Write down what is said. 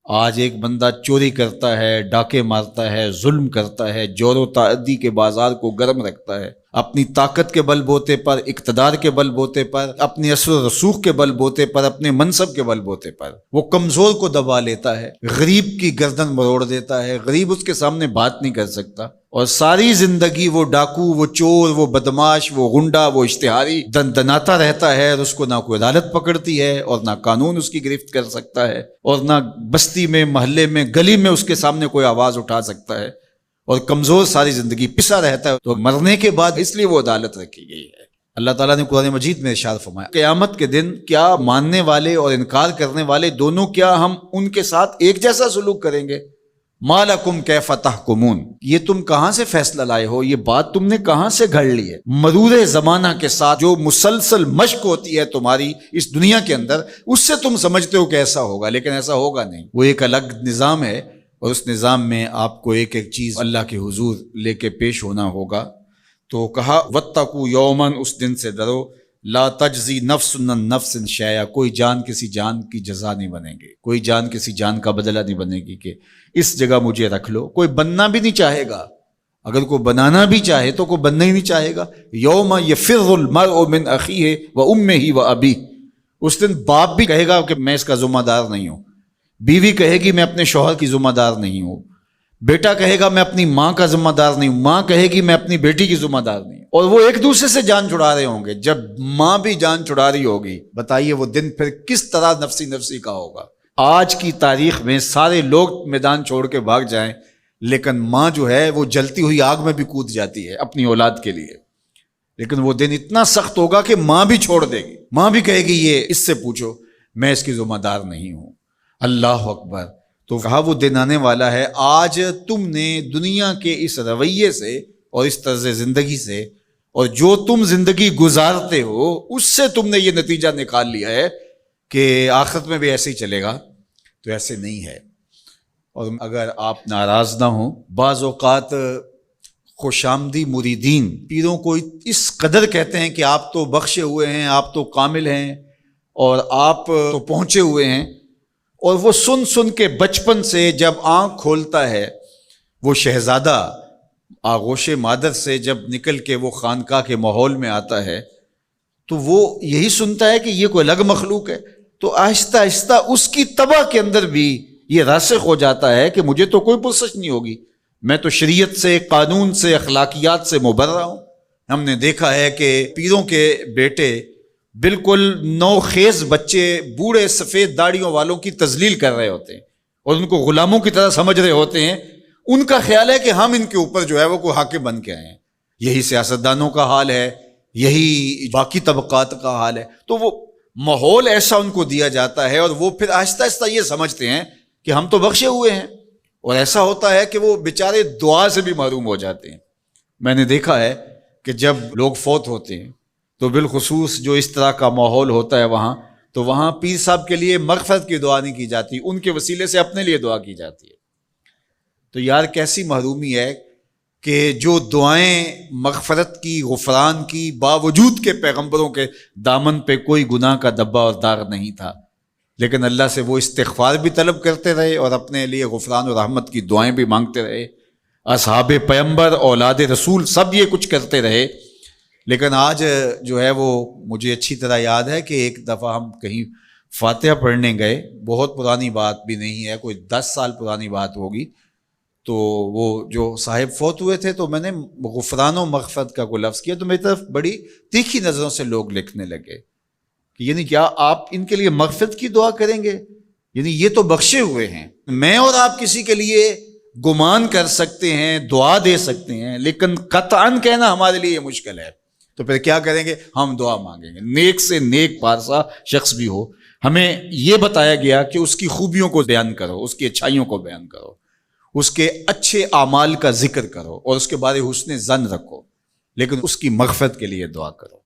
آج ایک بندہ چوری کرتا ہے، ڈاکے مارتا ہے، ظلم کرتا ہے، جور و تعدی کے بازار کو گرم رکھتا ہے، اپنی طاقت کے بل بوتے پر، اقتدار کے بل بوتے پر، اپنی اثر و رسوخ کے بل بوتے پر، اپنے منصب کے بل بوتے پر وہ کمزور کو دبا لیتا ہے، غریب کی گردن مروڑ دیتا ہے، غریب اس کے سامنے بات نہیں کر سکتا، اور ساری زندگی وہ ڈاکو، وہ چور، وہ بدماش، وہ غنڈا، وہ اشتہاری دندناتا رہتا ہے، اور اس کو نہ کوئی عدالت پکڑتی ہے اور نہ قانون اس کی گرفت کر سکتا ہے، اور نہ بستی میں، محلے میں، گلی میں اس کے سامنے کوئی آواز اٹھا سکتا ہے، اور کمزور ساری زندگی پسا رہتا ہے۔ تو مرنے کے بعد اس لیے وہ عدالت رکھی گئی ہے۔ اللہ تعالیٰ نے قرآن مجید میں ارشاد فرمایا قیامت کے دن کیا ماننے والے اور انکار کرنے والے دونوں، کیا ہم ان کے ساتھ ایک جیسا سلوک کریں گے؟ ما لکم کیف تحکمون، یہ تم کہاں سے فیصلہ لائے ہو، یہ بات تم نے کہاں سے گھڑ لی ہے؟ مرور زمانہ کے ساتھ جو مسلسل مشق ہوتی ہے تمہاری اس دنیا کے اندر، اس سے تم سمجھتے ہو کہ ایسا ہوگا، لیکن ایسا ہوگا نہیں۔ وہ ایک الگ نظام ہے، اور اس نظام میں آپ کو ایک ایک چیز اللہ کے حضور لے کے پیش ہونا ہوگا۔ تو کہا واتقوا یوما، اس دن سے ڈرو، لا تجزی نفس عن نفس شیئا، کوئی جان کسی جان کی جزا نہیں بنے گی، کوئی جان کسی جان کا بدلہ نہیں بنے گی کہ اس جگہ مجھے رکھ لو۔ کوئی بننا بھی نہیں چاہے گا، اگر کوئی بنانا بھی چاہے تو کوئی بننا ہی نہیں چاہے گا۔ یوم یفر المرء من اخیہ وامہ وابیہ، اس دن باپ بھی کہے گا کہ میں اس کا ذمہ دار نہیں ہوں، بیوی کہے گی میں اپنے شوہر کی ذمہ دار نہیں ہوں، بیٹا کہے گا میں اپنی ماں کا ذمہ دار نہیں ہوں، ماں کہے گی میں اپنی بیٹی کی ذمہ دار نہیں ہوں، اور وہ ایک دوسرے سے جان چھڑا رہے ہوں گے۔ جب ماں بھی جان چھڑا رہی ہوگی، بتائیے وہ دن پھر کس طرح نفسی نفسی کا ہوگا۔ آج کی تاریخ میں سارے لوگ میدان چھوڑ کے بھاگ جائیں، لیکن ماں جو ہے وہ جلتی ہوئی آگ میں بھی کود جاتی ہے اپنی اولاد کے لیے، لیکن وہ دن اتنا سخت ہوگا کہ ماں بھی چھوڑ دے گی، ماں بھی کہے گی یہ اس سے پوچھو، میں اس کی ذمہ دار نہیں ہوں۔ اللہ اکبر۔ تو کہا وہ دن آنے والا ہے، آج تم نے دنیا کے اس رویے سے اور اس طرز زندگی سے اور جو تم زندگی گزارتے ہو اس سے تم نے یہ نتیجہ نکال لیا ہے کہ آخرت میں بھی ایسے ہی چلے گا، تو ایسے نہیں ہے۔ اور اگر آپ ناراض نہ ہوں، بعض اوقات خوش آمدی مریدین پیروں کو اس قدر کہتے ہیں کہ آپ تو بخشے ہوئے ہیں، آپ تو کامل ہیں، اور آپ تو پہنچے ہوئے ہیں، اور وہ سن سن کے بچپن سے جب آنکھ کھولتا ہے وہ شہزادہ آغوش مادر سے، جب نکل کے وہ خانقاہ کے ماحول میں آتا ہے تو وہ یہی سنتا ہے کہ یہ کوئی الگ مخلوق ہے، تو آہستہ آہستہ اس کی طبع کے اندر بھی یہ راسخ ہو جاتا ہے کہ مجھے تو کوئی پرسش نہیں ہوگی، میں تو شریعت سے، قانون سے، اخلاقیات سے مبرہ ہوں۔ ہم نے دیکھا ہے کہ پیروں کے بیٹے بالکل نوخیز بچے بوڑھے سفید داڑھیوں والوں کی تذلیل کر رہے ہوتے ہیں اور ان کو غلاموں کی طرح سمجھ رہے ہوتے ہیں، ان کا خیال ہے کہ ہم ان کے اوپر جو ہے وہ کوئی حاکم بن کے آئے ہیں۔ یہی سیاستدانوں کا حال ہے، یہی باقی طبقات کا حال ہے۔ تو وہ ماحول ایسا ان کو دیا جاتا ہے، اور وہ پھر آہستہ آہستہ یہ سمجھتے ہیں کہ ہم تو بخشے ہوئے ہیں، اور ایسا ہوتا ہے کہ وہ بیچارے دعا سے بھی محروم ہو جاتے ہیں۔ میں نے دیکھا ہے کہ جب لوگ فوت ہوتے ہیں تو بالخصوص جو اس طرح کا ماحول ہوتا ہے وہاں، تو وہاں پیر صاحب کے لیے مغفرت کی دعا نہیں کی جاتی، ان کے وسیلے سے اپنے لیے دعا کی جاتی ہے۔ تو یار کیسی محرومی ہے کہ جو دعائیں مغفرت کی، غفران کی، باوجود کے پیغمبروں کے دامن پہ کوئی گناہ کا دبا اور داغ نہیں تھا، لیکن اللہ سے وہ استغفار بھی طلب کرتے رہے اور اپنے لیے غفران و رحمت کی دعائیں بھی مانگتے رہے۔ اصحاب پیغمبر، اولاد رسول سب یہ کچھ کرتے رہے، لیکن آج جو ہے وہ مجھے اچھی طرح یاد ہے کہ ایک دفعہ ہم کہیں فاتحہ پڑھنے گئے، بہت پرانی بات بھی نہیں ہے، کوئی 10 سال پرانی بات ہوگی، تو وہ جو صاحب فوت ہوئے تھے تو میں نے غفران و مغفرت کا کوئی لفظ کیا تو میری طرف بڑی تیکھی نظروں سے لوگ لکھنے لگے کہ یعنی کیا آپ ان کے لیے مغفرت کی دعا کریں گے؟ یعنی یہ تو بخشے ہوئے ہیں، میں اور آپ کسی کے لیے گمان کر سکتے ہیں، دعا دے سکتے ہیں، لیکن قطعاً کہنا ہمارے لیے یہ مشکل ہے۔ تو پھر کیا کریں گے؟ ہم دعا مانگیں گے، نیک سے نیک پارسا شخص بھی ہو، ہمیں یہ بتایا گیا کہ اس کی خوبیوں کو بیان کرو، اس کی اچھائیوں کو بیان کرو، اس کے اچھے اعمال کا ذکر کرو اور اس کے بارے حسن ظن رکھو، لیکن اس کی مغفرت کے لیے دعا کرو۔